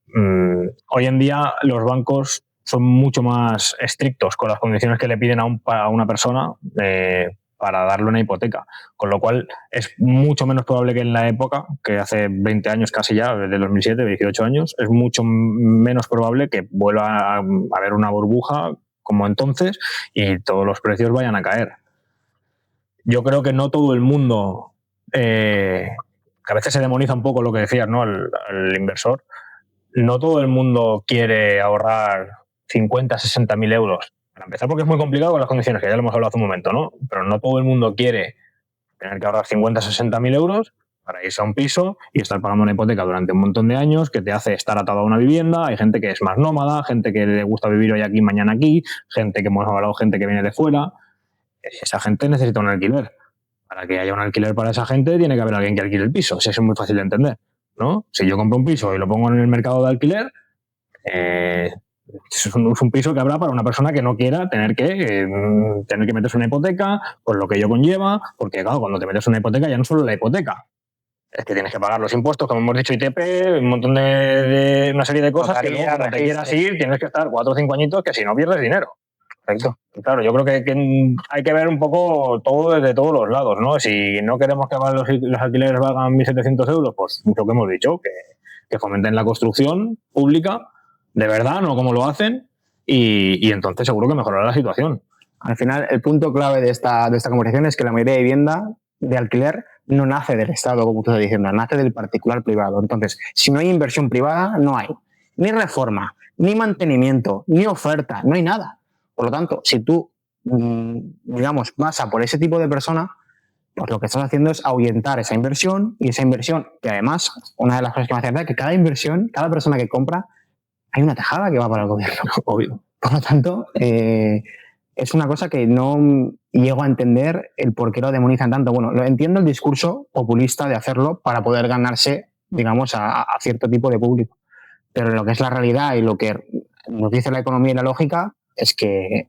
Hoy en día los bancos son mucho más estrictos con las condiciones que le piden a una persona para darle una hipoteca. Con lo cual es mucho menos probable que en la época, que hace 20 años casi ya, desde 2007, 18 años, es mucho menos probable que vuelva a haber una burbuja como entonces y todos los precios vayan a caer. Yo creo que no todo el mundo, que a veces se demoniza un poco lo que decías, ¿no? El inversor, no todo el mundo quiere ahorrar 50, 60.000 euros. Para empezar, porque es muy complicado con las condiciones, que ya lo hemos hablado hace un momento, ¿no? Pero no todo el mundo quiere tener que ahorrar 50, 60.000 euros para irse a un piso y estar pagando una hipoteca durante un montón de años que te hace estar atado a una vivienda. Hay gente que es más nómada, gente que le gusta vivir hoy aquí, mañana aquí, gente que hemos hablado, gente que viene de fuera. Esa gente necesita un alquiler. Para que haya un alquiler para esa gente tiene que haber alguien que alquile el piso. Eso es muy fácil de entender, ¿no? Si yo compro un piso y lo pongo en el mercado de alquiler, es un piso que habrá para una persona que no quiera tener que meterse una hipoteca, con lo que ello conlleva, porque claro, cuando te metes una hipoteca ya no solo la hipoteca, es que tienes que pagar los impuestos, como hemos dicho, ITP, un montón de una serie de cosas que luego cuando te quieras ir tienes que estar 4 o 5 añitos que si no pierdes dinero. Perfecto. Claro, yo creo que hay que ver un poco todo desde todos los lados, ¿no? Si no queremos que los alquileres valgan 1.700 euros, pues lo que hemos dicho, que fomenten la construcción pública, de verdad, no como lo hacen, y entonces seguro que mejorará la situación. Al final, el punto clave de esta conversación es que la mayoría de vivienda de alquiler no nace del Estado, como tú estás diciendo, nace del particular privado. Entonces, si no hay inversión privada, no hay ni reforma, ni mantenimiento, ni oferta, no hay nada. Por lo tanto, si tú, digamos, vas a por ese tipo de persona, pues lo que estás haciendo es ahuyentar esa inversión, y esa inversión, que además, una de las cosas que me hace gracia es que cada inversión, cada persona que compra, hay una tajada que va para el gobierno, obvio. Por lo tanto, es una cosa que no llego a entender el por qué lo demonizan tanto. Bueno, lo entiendo el discurso populista de hacerlo para poder ganarse, digamos, a cierto tipo de público. Pero lo que es la realidad y lo que nos dice la economía y la lógica es que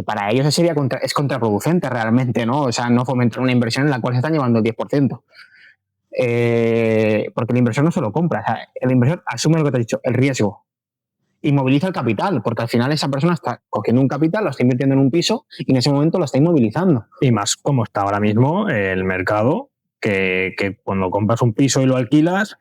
para ellos es contraproducente realmente, ¿no? O sea, no fomentar una inversión en la cual se están llevando el 10%. Porque el inversor no solo compra, o sea, el inversor asume lo que te he dicho, el riesgo. Y moviliza el capital, porque al final esa persona está cogiendo un capital, lo está invirtiendo en un piso y en ese momento lo está inmovilizando. Y más como está ahora mismo el mercado, que cuando compras un piso y lo alquilas,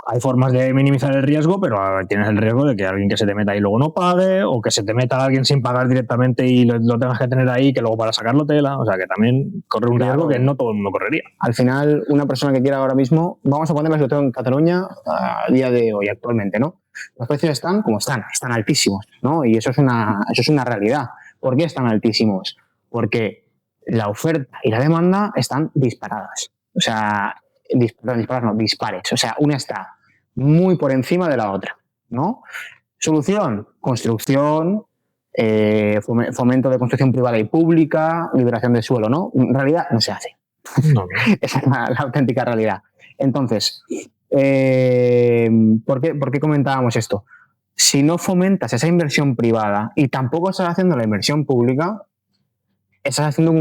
hay formas de minimizar el riesgo, pero tienes el riesgo de que alguien que se te meta ahí luego no pague, o que se te meta alguien sin pagar directamente y lo tengas que tener ahí, que luego para sacarlo tela. O sea, que también corre un riesgo que no todo el mundo correría. Al final, una persona que quiera ahora mismo, vamos a poner la situación en Cataluña a día de hoy, actualmente, ¿no? Los precios están como están altísimos, ¿no? Y eso es una realidad. ¿Por qué están altísimos? Porque la oferta y la demanda están disparadas. O sea, dispares. O sea, una está muy por encima de la otra, ¿no? Solución, construcción, fomento de construcción privada y pública, liberación de suelo, ¿no? En realidad no se hace. No. Esa es la auténtica realidad. Entonces, ¿por qué comentábamos esto? Si no fomentas esa inversión privada y tampoco estás haciendo la inversión pública, estás haciendo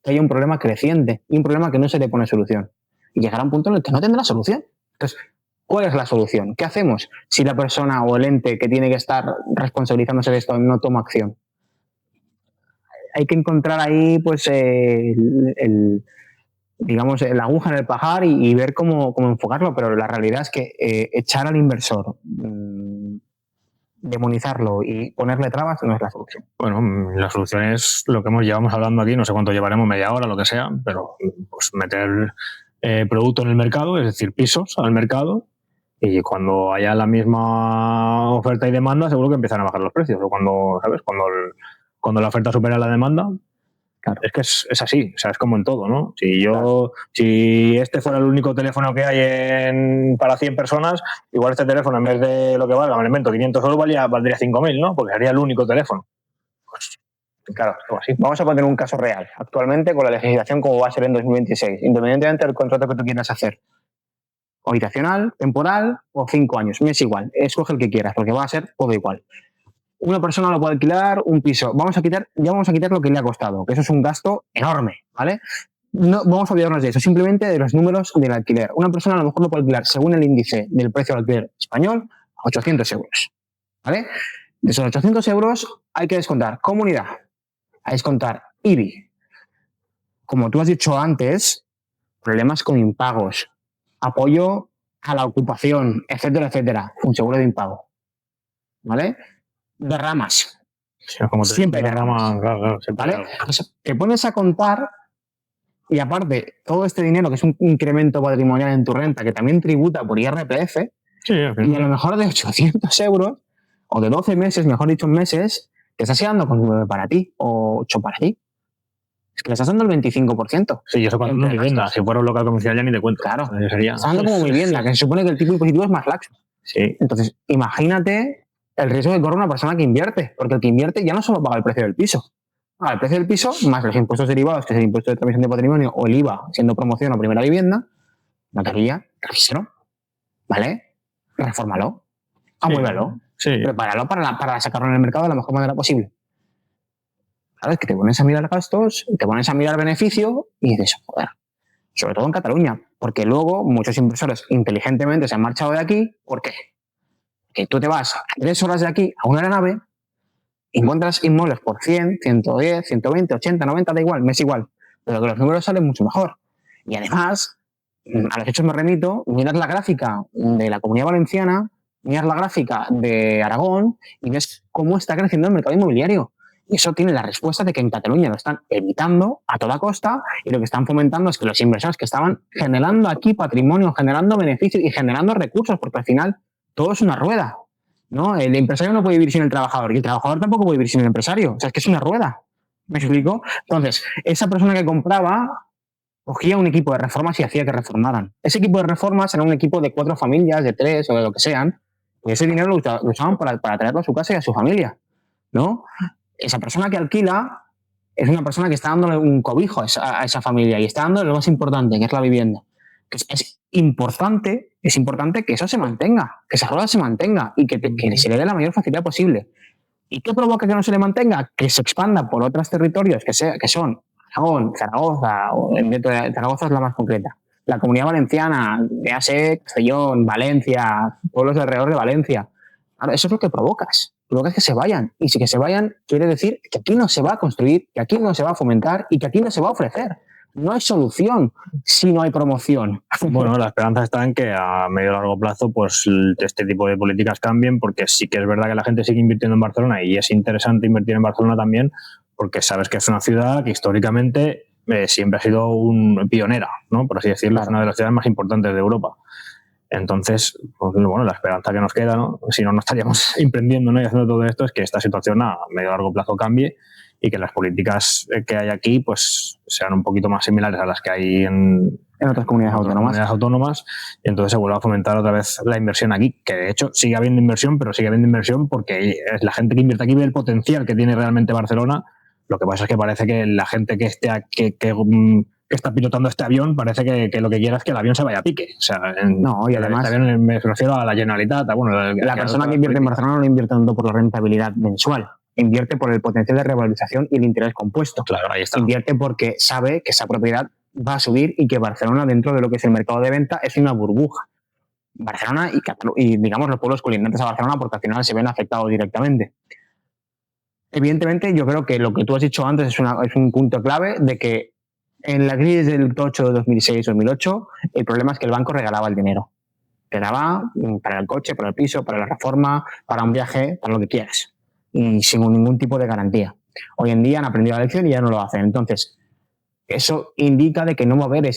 que haya un problema creciente y un problema que no se le pone solución. Y llegará un punto en el que no tendrá solución. Entonces, ¿cuál es la solución? ¿Qué hacemos si la persona o el ente que tiene que estar responsabilizándose de esto no toma acción? Hay que encontrar ahí, pues, digamos, la aguja en el pajar y ver cómo enfocarlo, pero la realidad es que echar al inversor, demonizarlo y ponerle trabas no es la solución. Bueno, la solución es lo que llevamos hablando aquí, no sé cuánto llevaremos, media hora, lo que sea, pero pues meter producto en el mercado, es decir, pisos al mercado, y cuando haya la misma oferta y demanda, seguro que empiezan a bajar los precios. O cuando, ¿sabes? Cuando la oferta supera la demanda, claro, es que es así, o sea, es como en todo, ¿no? Si este fuera el único teléfono que hay para 100 personas, igual este teléfono, en vez de lo que valga, me invento 500 euros, valdría 5.000, ¿no? Porque sería el único teléfono. Pues, claro, así. Vamos a poner un caso real. Actualmente, con la legislación como va a ser en 2026, independientemente del contrato que tú quieras hacer, habitacional, temporal o 5 años, me es igual, escoge el que quieras, porque va a ser todo igual. Una persona lo puede alquilar un piso, vamos a quitar lo que le ha costado, que eso es un gasto enorme, ¿vale? No vamos a olvidarnos de eso, simplemente de los números del alquiler. Una persona a lo mejor lo puede alquilar, según el índice del precio del alquiler español, a 800 euros, ¿vale? De esos 800 euros hay que descontar comunidad, hay que descontar IBI. Como tú has dicho antes, problemas con impagos, apoyo a la ocupación, etcétera, etcétera, un seguro de impago, ¿vale? Derramas. Sí, como siempre derramas, claro, ¿vale? Entonces, te pones a contar y aparte, todo este dinero, que es un incremento patrimonial en tu renta, que también tributa por IRPF, sí, y a lo mejor de 800 euros, o de 12 meses, mejor dicho, meses, te estás quedando con 9 para ti, o 8 para ti. Es que le estás dando el 25%. Sí, y eso cuando no es vivienda. Si fuera un local comercial ya ni te cuento. Claro, sería... estás dando como vivienda, que se supone que el tipo impositivo es más laxo. Sí. Entonces, imagínate el riesgo que corre una persona que invierte, porque el que invierte ya no solo paga el precio del piso, paga el precio del piso más los impuestos derivados, que es el impuesto de transmisión de patrimonio o el IVA, siendo promoción o primera vivienda, notaría, revísalo, ¿vale? Refórmalo, amuéblalo, prepáralo para sacarlo en el mercado de la mejor manera posible. ¿Sabes? Que te pones a mirar gastos, te pones a mirar beneficio y dices, joder, sobre todo en Cataluña, porque luego muchos inversores inteligentemente se han marchado de aquí. ¿Por qué? Que tú te vas a 3 horas de aquí a una aeronave, encuentras inmuebles por 100, 110, 120, 80, 90, da igual, me es igual, pero que los números salen mucho mejor. Y además, a los hechos me remito, miras la gráfica de la Comunidad Valenciana, miras la gráfica de Aragón y ves cómo está creciendo el mercado inmobiliario. Y eso tiene la respuesta de que en Cataluña lo están evitando a toda costa y lo que están fomentando es que los inversores que estaban generando aquí patrimonio, generando beneficios y generando recursos, porque al final todo es una rueda, ¿no? El empresario no puede vivir sin el trabajador y el trabajador tampoco puede vivir sin el empresario. O sea, es que es una rueda. ¿Me explico? Entonces, esa persona que compraba cogía un equipo de reformas y hacía que reformaran. Ese equipo de reformas era un equipo de 4 familias, de 3 o de lo que sean, y ese dinero lo usaban para traerlo a su casa y a su familia, ¿no? Esa persona que alquila es una persona que está dándole un cobijo a esa familia y está dándole lo más importante, que es la vivienda. Es importante que eso se mantenga, que esa rueda se mantenga y que se le dé la mayor facilidad posible. ¿Y qué provoca que no se le mantenga? Que se expanda por otros territorios que son Aragón, Zaragoza, o Zaragoza es la más concreta, la Comunidad Valenciana, véase Castellón, Valencia, pueblos alrededor de Valencia. Ahora, eso es lo que provocas que se vayan. Y si que se vayan, quiere decir que aquí no se va a construir, que aquí no se va a fomentar y que aquí no se va a ofrecer. No hay solución si no hay promoción. Bueno, la esperanza está en que a medio y largo plazo pues este tipo de políticas cambien, porque sí que es verdad que la gente sigue invirtiendo en Barcelona y es interesante invertir en Barcelona también, porque sabes que es una ciudad que históricamente siempre ha sido pionera, ¿no? Por así decirlo, claro. Es una de las ciudades más importantes de Europa. Entonces, pues, bueno, la esperanza que nos queda, ¿no? Si no estaríamos emprendiendo, ¿no? Y haciendo todo esto, es que esta situación a medio y largo plazo cambie y que las políticas que hay aquí pues sean un poquito más similares a las que hay en otras comunidades autónomas, y entonces se vuelve a fomentar otra vez la inversión aquí, que de hecho sigue habiendo inversión, pero sigue habiendo inversión porque es la gente que invierte aquí ve el potencial que tiene realmente Barcelona. Lo que pasa es que parece que la gente que está pilotando este avión parece que lo que quiera es que el avión se vaya a pique. O sea, no, y además este avión me refiero a la Generalitat. La persona que invierte en Barcelona no invierte tanto por la rentabilidad mensual, invierte por el potencial de revalorización y el interés compuesto. Claro, ahí está. Invierte porque sabe que esa propiedad va a subir y que Barcelona, dentro de lo que es el mercado de venta, es una burbuja. Barcelona y digamos los pueblos colindantes a Barcelona, porque al final se ven afectados directamente. Evidentemente, yo creo que lo que tú has dicho antes es un punto clave de que en la crisis del tocho de 2006-2008, el problema es que el banco regalaba el dinero. Te daba para el coche, para el piso, para la reforma, para un viaje, para lo que quieras. Y sin ningún tipo de garantía. Hoy en día han aprendido la lección y ya no lo hacen. Entonces, eso indica de que no va a haber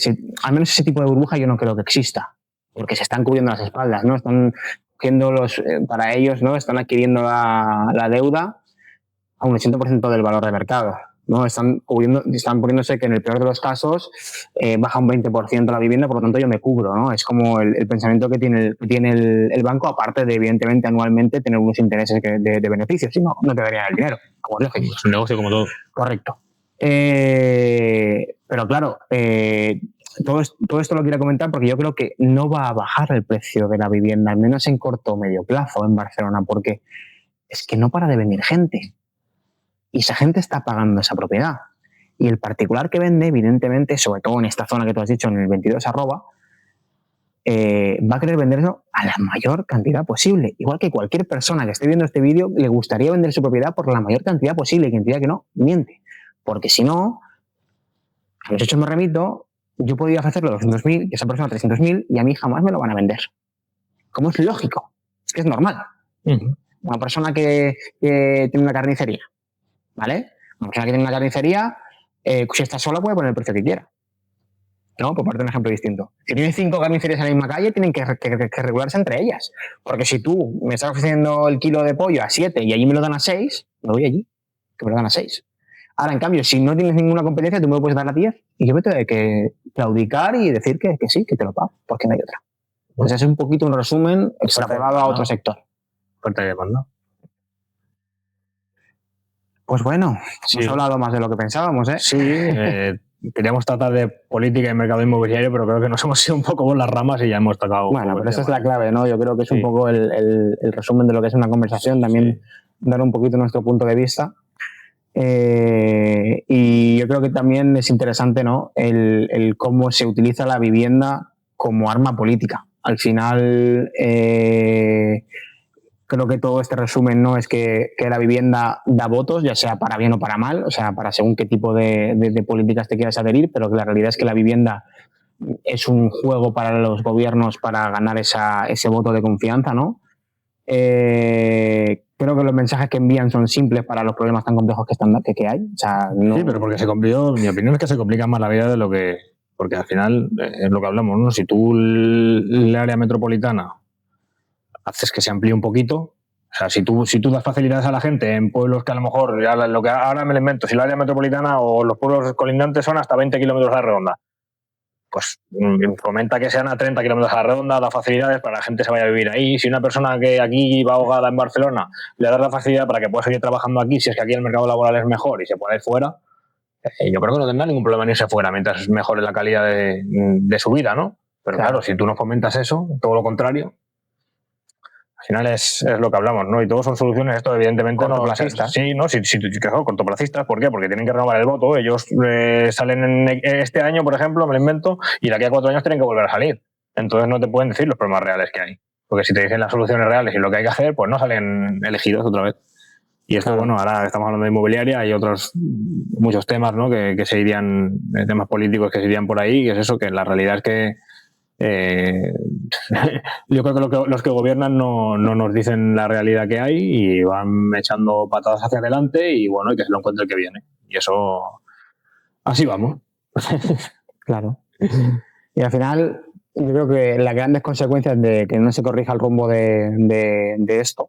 al menos ese tipo de burbuja yo no creo que exista. Porque se están cubriendo las espaldas, ¿no? Están cogiendo para ellos, ¿no? Están adquiriendo la deuda a un 80% del valor de mercado. ¿No? Están poniéndose que en el peor de los casos baja un 20% la vivienda, por lo tanto yo me cubro, ¿no? Es como el pensamiento que tiene el banco, aparte de evidentemente anualmente tener unos intereses de beneficios, si no, no te darían el dinero, como es lógico. Es un negocio como todo. Correcto. Pero claro, todo esto lo quiero comentar porque yo creo que no va a bajar el precio de la vivienda, al menos en corto o medio plazo en Barcelona, porque es que no para de venir gente. Y esa gente está pagando esa propiedad. Y el particular que vende, evidentemente, sobre todo en esta zona que tú has dicho, en el 22 @ va a querer venderlo a la mayor cantidad posible. Igual que cualquier persona que esté viendo este vídeo le gustaría vender su propiedad por la mayor cantidad posible. Y quien diga que no, miente. Porque si no, a los hechos me remito, yo podría ofrecerle 200.000 y esa persona 300.000 y a mí jamás me lo van a vender. Como es lógico. Es que es normal. Una persona que tiene una carnicería, ¿vale? Una persona que tiene una carnicería, si está sola puede poner el precio que quiera. ¿No? Por parte de un ejemplo distinto. Si tienes 5 carnicerías en la misma calle, tienen que regularse entre ellas. Porque si tú me estás ofreciendo el kilo de pollo a 7 y allí me lo dan a 6, me voy allí, que me lo dan a 6. Ahora, en cambio, si no tienes ninguna competencia, tú me lo puedes dar a 10 y yo me tengo que claudicar y decir que sí, que te lo pago, porque no hay otra. Pues ese es un poquito un resumen extrapolado a otro sector. Fuerte demanda. Pues bueno, sí. Hemos hablado más de lo que pensábamos, ¿eh? Sí, queríamos tratar de política y mercado inmobiliario, pero creo que nos hemos ido un poco por las ramas y ya hemos tocado. Bueno, pero esa es la clave, ¿no? Yo creo que es un poco el resumen de lo que es una conversación, también dar un poquito nuestro punto de vista. Y yo creo que también es interesante, ¿no? El cómo se utiliza la vivienda como arma política. Al final, creo que todo este resumen no es que la vivienda da votos, ya sea para bien o para mal, o sea, para según qué tipo de políticas te quieras adherir, pero que la realidad es que la vivienda es un juego para los gobiernos para ganar ese voto de confianza, ¿no? Creo que los mensajes que envían son simples para los problemas tan complejos que hay. O sea, no... Sí, pero porque mi opinión es que se complica más la vida de lo que... Porque al final es lo que hablamos, ¿no? Si tú el área metropolitana haces que se amplíe un poquito, o sea, si tú das facilidades a la gente en pueblos que a lo mejor, lo que ahora me lo invento, si la área metropolitana o los pueblos colindantes son hasta 20 kilómetros a la redonda, pues fomenta que sean a 30 kilómetros a la redonda, da facilidades para que la gente se vaya a vivir ahí. Si una persona que aquí va ahogada en Barcelona le das la facilidad para que pueda seguir trabajando aquí, si es que aquí el mercado laboral es mejor y se puede ir fuera, yo creo que no tendrá ningún problema en irse fuera mientras mejore la calidad de su vida, ¿no? Pero claro, si tú no fomentas eso, todo lo contrario, al final es lo que hablamos, ¿no? Y todo son soluciones, esto evidentemente cortoplacistas. Sí, ¿no? Sí, cortoplacistas, ¿por qué? Porque tienen que renovar el voto, ellos salen este año, por ejemplo, me lo invento, y de aquí a 4 años tienen que volver a salir. Entonces no te pueden decir los problemas reales que hay. Porque si te dicen las soluciones reales y lo que hay que hacer, pues no salen elegidos otra vez. Y esto, bueno, ahora estamos hablando de inmobiliaria, hay muchos temas, ¿no? Que se irían, temas políticos que se irían por ahí, y es eso, que la realidad es que yo creo que los que gobiernan no nos dicen la realidad que hay y van echando patadas hacia adelante y bueno, y que se lo encuentre el que viene. Y eso, así vamos. Claro. Y al final, yo creo que las grandes consecuencias de que no se corrija el rumbo de esto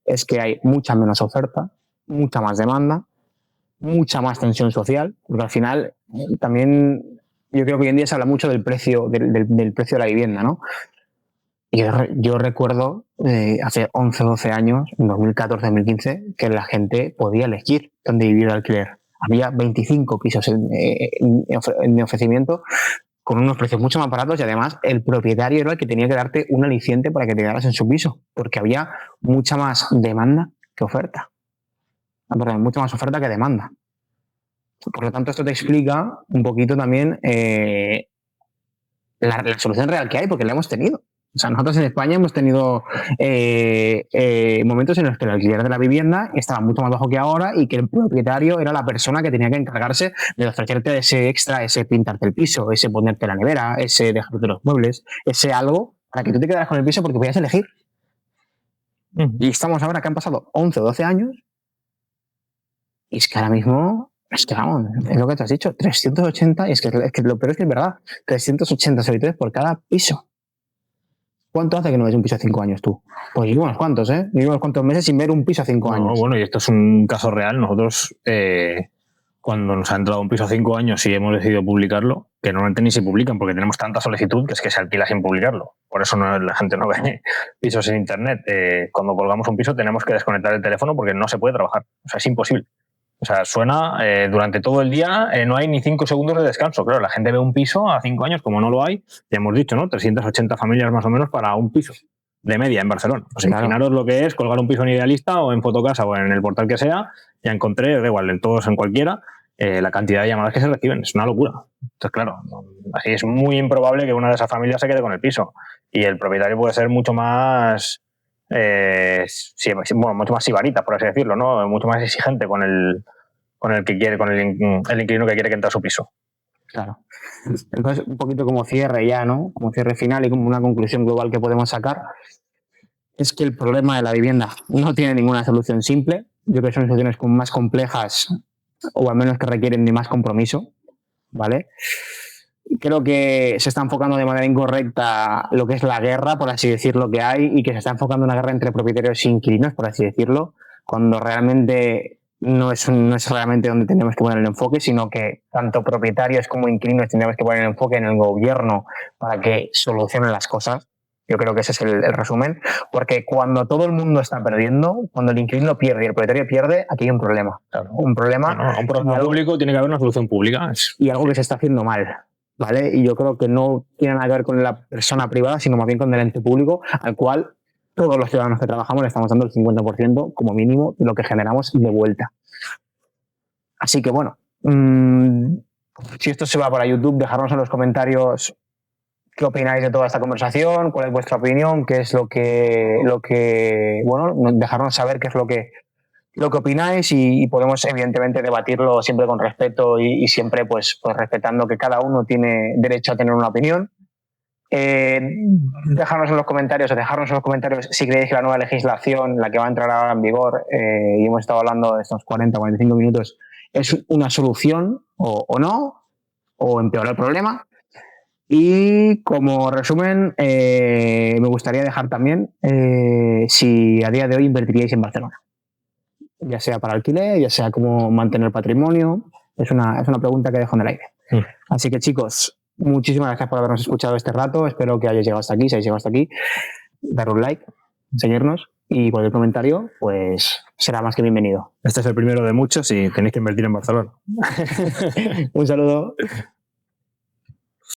es que hay mucha menos oferta, mucha más demanda mucha más tensión social, porque al final también yo creo que hoy en día se habla mucho del precio, del precio de la vivienda, ¿no? Y yo recuerdo hace 11 o 12 años, en 2014-2015, que la gente podía elegir dónde vivir de alquiler. Había 25 pisos en ofrecimiento con unos precios mucho más baratos y además el propietario era el que tenía que darte un aliciente para que te quedaras en su piso, porque había mucha más demanda que oferta. Perdón, mucha más oferta que demanda. Por lo tanto, esto te explica un poquito también la solución real que hay, porque la hemos tenido. O sea, nosotros en España hemos tenido momentos en los que el alquiler de la vivienda estaba mucho más bajo que ahora y que el propietario era la persona que tenía que encargarse de ofrecerte ese extra, ese pintarte el piso, ese ponerte la nevera, ese dejarte los muebles, ese algo para que tú te quedaras con el piso porque podías elegir. Y estamos ahora que han pasado 11 o 12 años y es que ahora mismo, es que vamos, es lo que te has dicho, 380, y es que lo peor es que es verdad, 380 solicitudes por cada piso. ¿Cuánto hace que no ves un piso a 5 años tú? Pues llevo unos cuantos, ¿eh? Llevo unos cuantos meses sin ver un piso a 5 años. Bueno, y esto es un caso real. Nosotros, cuando nos ha entrado un piso a 5 años y hemos decidido publicarlo, que normalmente ni se publican porque tenemos tanta solicitud que es que se alquila sin publicarlo. Por eso la gente no ve pisos en internet. Cuando colgamos un piso tenemos que desconectar el teléfono porque no se puede trabajar. O sea, es imposible. O sea, suena durante todo el día, no hay ni 5 segundos de descanso. Claro, la gente ve un piso a 5 años, como no lo hay, ya hemos dicho, ¿no? 380 familias más o menos para un piso de media en Barcelona. O sea, claro. Imaginaros lo que es colgar un piso en Idealista o en Fotocasa o en el portal que sea. Ya encontré, da igual, en todos, en cualquiera, la cantidad de llamadas que se reciben. Es una locura. Entonces, claro, así es muy improbable que una de esas familias se quede con el piso. Y el propietario puede ser mucho más... mucho más sibarita, por así decirlo, ¿no? Mucho más exigente con el que quiere, con el inquilino que quiere que entre a su piso. Claro. Entonces, un poquito como cierre ya, ¿no? Como cierre final y como una conclusión global que podemos sacar, es que el problema de la vivienda no tiene ninguna solución simple. Yo creo que son soluciones más complejas o al menos que requieren de más compromiso, ¿vale? Creo que se está enfocando de manera incorrecta lo que es la guerra, por así decirlo, que hay, y que se está enfocando una guerra entre propietarios e inquilinos, por así decirlo, cuando realmente no es realmente donde tenemos que poner el enfoque, sino que tanto propietarios como inquilinos tenemos que poner el enfoque en el gobierno para que solucionen las cosas. Yo creo que ese es el resumen, porque cuando todo el mundo está perdiendo, cuando el inquilino pierde y el propietario pierde, aquí hay un problema. Claro. Un problema. Un problema público tiene que haber una solución pública. Y algo que se está haciendo mal. ¿Vale? Y yo creo que no tiene nada que ver con la persona privada, sino más bien con el ente público, al cual todos los ciudadanos que trabajamos le estamos dando el 50% como mínimo de lo que generamos de vuelta. Así que bueno, si esto se va para YouTube, dejadnos en los comentarios qué opináis de toda esta conversación, cuál es vuestra opinión, qué es lo que bueno, dejarnos saber qué es lo que opináis y podemos evidentemente debatirlo siempre con respeto y siempre pues respetando que cada uno tiene derecho a tener una opinión. Dejarnos en los comentarios si creéis que la nueva legislación, la que va a entrar ahora en vigor, y hemos estado hablando de estos 40-45 minutos, es una solución o no, o empeora el problema. Y como resumen, me gustaría dejar también si a día de hoy invertiríais en Barcelona, ya sea para alquiler, ya sea como mantener patrimonio. Es una pregunta que dejo en el aire. Así que chicos, muchísimas gracias por habernos escuchado este rato. Espero que hayáis llegado hasta aquí. Si habéis llegado hasta aquí, dar un like, seguirnos y cualquier comentario pues será más que bienvenido. Este es el primero de muchos y tenéis que invertir en Barcelona. Un saludo.